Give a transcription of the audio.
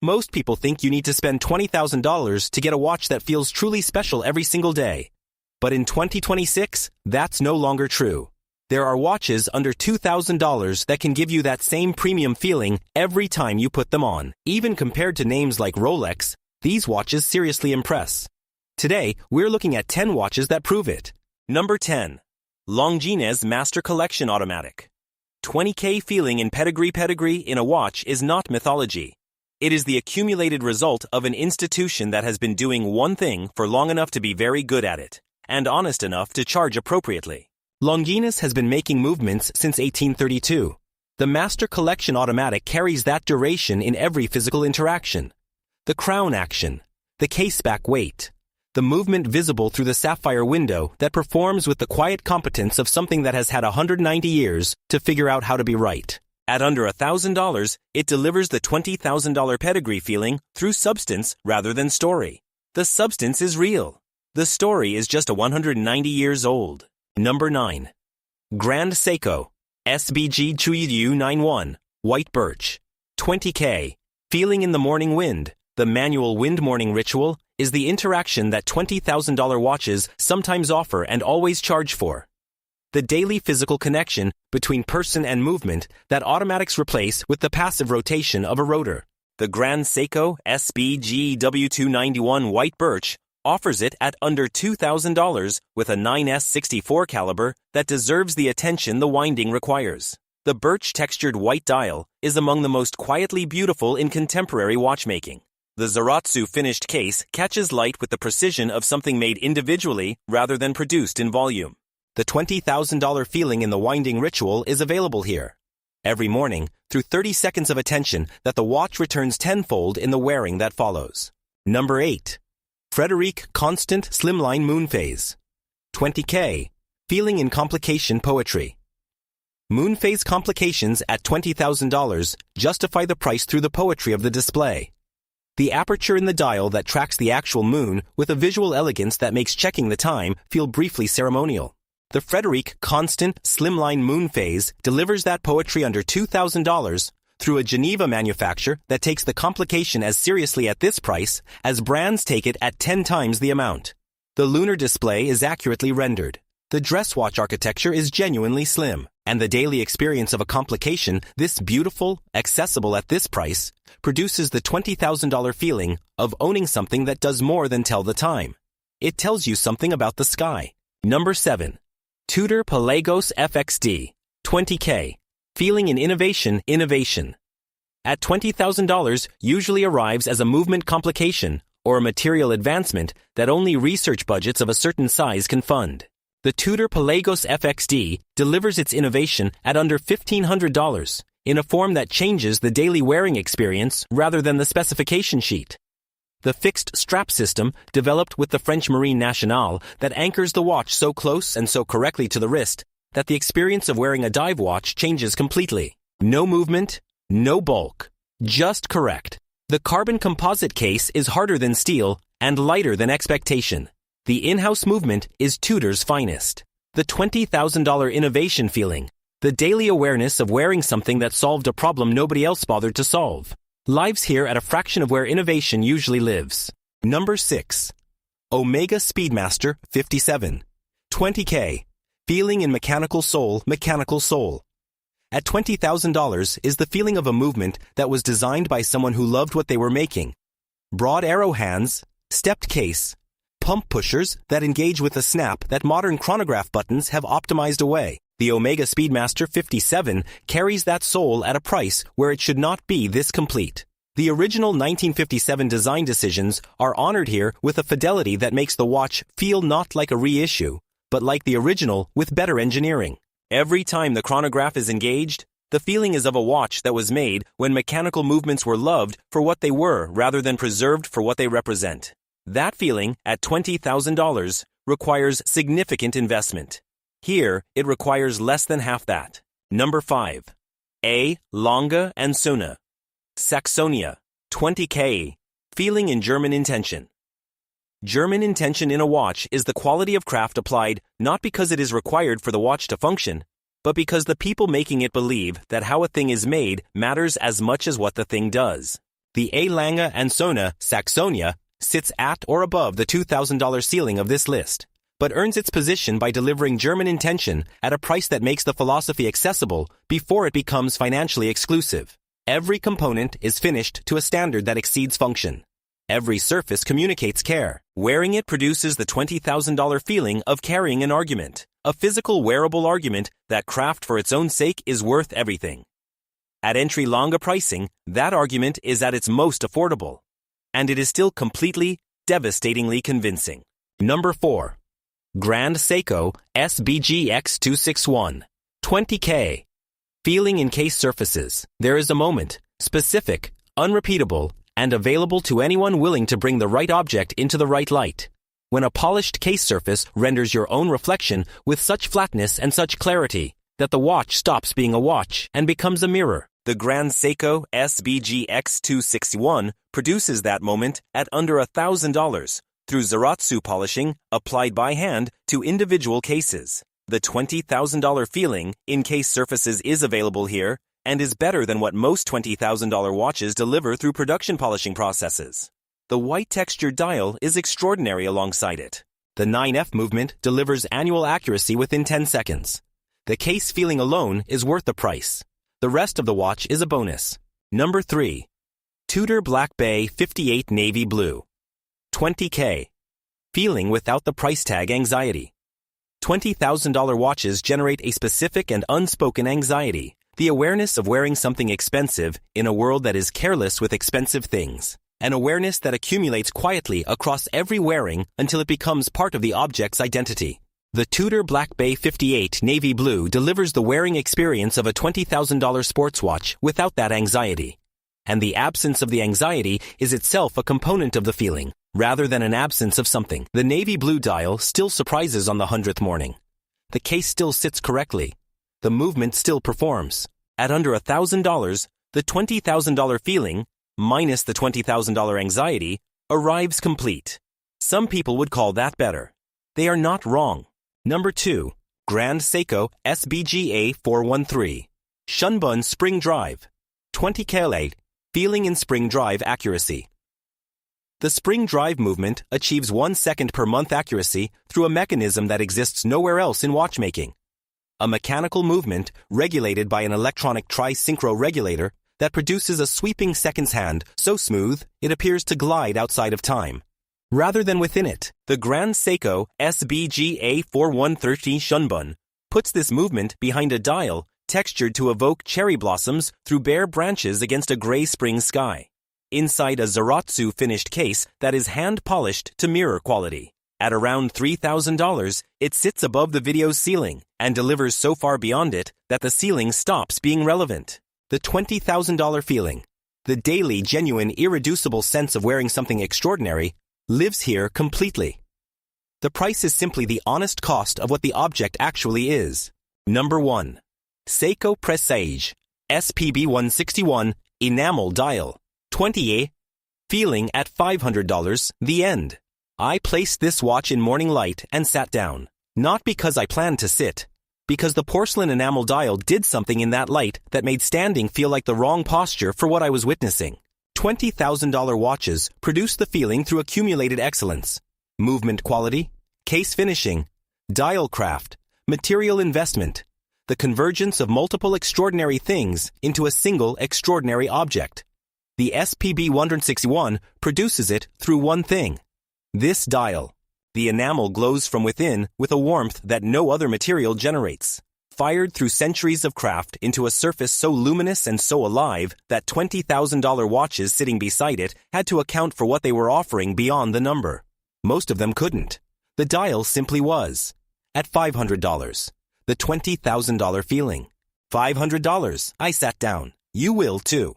Most people think you need to spend $20,000 to get a watch that feels truly special every single day. But in 2026, that's no longer true. There are watches under $2,000 that can give you that same premium feeling every time you put them on. Even compared to names like Rolex, these watches seriously impress. Today, we're looking at 10 watches that prove it. Number 10. Longines Master Collection Automatic. 20K feeling in pedigree in a watch is not mythology. It is the accumulated result of an institution that has been doing one thing for long enough to be very good at it, and honest enough to charge appropriately. Longines has been making movements since 1832. The Master Collection Automatic carries that duration in every physical interaction. The crown action, the caseback weight, the movement visible through the sapphire window that performs with the quiet competence of something that has had 190 years to figure out how to be right. At under $1,000, it delivers the $20,000 pedigree feeling through substance rather than story. The substance is real. The story is just 190 years old. Number 9. Grand Seiko SBG Chuyu 91 White Birch. 20K. Feeling in the morning wind. The manual wind morning ritual is the interaction that $20,000 watches sometimes offer and always charge for. The daily physical connection between person and movement that automatics replace with the passive rotation of a rotor. The Grand Seiko SBG W291 White Birch offers it at under $2,000 with a 9S64 caliber that deserves the attention the winding requires. The birch textured white dial is among the most quietly beautiful in contemporary watchmaking. The Zaratsu finished case catches light with the precision of something made individually rather than produced in volume. The $20,000 feeling in the winding ritual is available here. Every morning, through 30 seconds of attention that the watch returns tenfold in the wearing that follows. Number 8. Frederique Constant Slimline Moonphase. 20K. Feeling in complication poetry. Moonphase complications at $20,000 justify the price through the poetry of the display. The aperture in the dial that tracks the actual moon with a visual elegance that makes checking the time feel briefly ceremonial. The Frederique Constant Slimline Moonphase delivers that poetry under $2,000 through a Geneva manufacturer that takes the complication as seriously at this price as brands take it at 10 times the amount. The lunar display is accurately rendered. The dress watch architecture is genuinely slim, and the daily experience of a complication this beautiful, accessible at this price, produces the $20,000 feeling of owning something that does more than tell the time. It tells you something about the sky. Number 7. Tudor Pelagos FXD. 20K. Feeling in innovation. At $20,000 usually arrives as a movement complication or a material advancement that only research budgets of a certain size can fund. The Tudor Pelagos FXD delivers its innovation at under $1,500 in a form that changes the daily wearing experience rather than the specification sheet. The fixed strap system developed with the French Marine Nationale that anchors the watch so close and so correctly to the wrist that the experience of wearing a dive watch changes completely. No movement, no bulk, just correct. The carbon composite case is harder than steel and lighter than expectation. The in-house movement is Tudor's finest. The $20,000 innovation feeling, the daily awareness of wearing something that solved a problem nobody else bothered to solve, lives here at a fraction of where innovation usually lives. Number 6. Omega Speedmaster 57. 20K. Feeling in mechanical soul. At $20,000 is the feeling of a movement that was designed by someone who loved what they were making. Broad arrow hands, stepped case, pump pushers that engage with a snap that modern chronograph buttons have optimized away. The Omega Speedmaster 57 carries that soul at a price where it should not be this complete. The original 1957 design decisions are honored here with a fidelity that makes the watch feel not like a reissue, but like the original with better engineering. Every time the chronograph is engaged, the feeling is of a watch that was made when mechanical movements were loved for what they were rather than preserved for what they represent. That feeling, at $20,000, requires significant investment. Here, it requires less than half that. Number 5. Lange and Söhne. Saxonia. 20K. Feeling in German intention. German intention in a watch is the quality of craft applied not because it is required for the watch to function, but because the people making it believe that how a thing is made matters as much as what the thing does. The Lange and Söhne Saxonia sits at or above the $2,000 ceiling of this list, but earns its position by delivering German intention at a price that makes the philosophy accessible before it becomes financially exclusive. Every component is finished to a standard that exceeds function. Every surface communicates care. Wearing it produces the $20,000 feeling of carrying an argument, a physical wearable argument that craft for its own sake is worth everything. At entry Lange pricing, that argument is at its most affordable. And it is still completely, devastatingly convincing. Number 4. Grand Seiko SBGX261. 20K. Feeling in case surfaces. There is a moment, specific, unrepeatable, and available to anyone willing to bring the right object into the right light. When a polished case surface renders your own reflection with such flatness and such clarity that the watch stops being a watch and becomes a mirror. The Grand Seiko SBGX261 produces that moment at under $1,000 through Zaratsu polishing applied by hand to individual cases. The $20,000 feeling in case surfaces is available here and is better than what most $20,000 watches deliver through production polishing processes. The white textured dial is extraordinary alongside it. The 9F movement delivers annual accuracy within 10 seconds. The case feeling alone is worth the price. The rest of the watch is a bonus. Number 3. Tudor Black Bay 58 Navy Blue. 20K. Feeling without the price tag anxiety. $20,000 watches generate a specific and unspoken anxiety. The awareness of wearing something expensive in a world that is careless with expensive things. An awareness that accumulates quietly across every wearing until it becomes part of the object's identity. The Tudor Black Bay 58 Navy Blue delivers the wearing experience of a $20,000 sports watch without that anxiety. And the absence of the anxiety is itself a component of the feeling, rather than an absence of something. The navy blue dial still surprises on the 100th morning. The case still sits correctly. The movement still performs. At under $1,000, the $20,000 feeling, minus the $20,000 anxiety, arrives complete. Some people would call that better. They are not wrong. Number 2. Grand Seiko SBGA 413. Shunbun Spring Drive. 20K. Feeling in spring drive accuracy. The spring drive movement achieves 1 second per month accuracy through a mechanism that exists nowhere else in watchmaking. A mechanical movement regulated by an electronic tri-synchro regulator that produces a sweeping seconds hand so smooth it appears to glide outside of time, rather than within it. The Grand Seiko SBGA 4113 Shunbun puts this movement behind a dial textured to evoke cherry blossoms through bare branches against a gray spring sky, inside a Zaratsu finished case that is hand-polished to mirror quality. At around $3,000, it sits above the video's ceiling and delivers so far beyond it that the ceiling stops being relevant. The $20,000 feeling, the daily, genuine, irreducible sense of wearing something extraordinary, lives here completely. The price is simply the honest cost of what the object actually is. Number 1. Seiko Presage SPB 161 Enamel Dial. 20A. Feeling at $500, the end. I placed this watch in morning light and sat down. Not because I planned to sit, because the porcelain enamel dial did something in that light that made standing feel like the wrong posture for what I was witnessing. $20,000 watches produce the feeling through accumulated excellence. Movement quality, case finishing, dial craft, material investment. The convergence of multiple extraordinary things into a single extraordinary object. The SPB 161 produces it through one thing. This dial. The enamel glows from within with a warmth that no other material generates, fired through centuries of craft into a surface so luminous and so alive that $20,000 watches sitting beside it had to account for what they were offering beyond the number. Most of them couldn't. The dial simply was. At $500. The $20,000 feeling. $500. I sat down. You will too.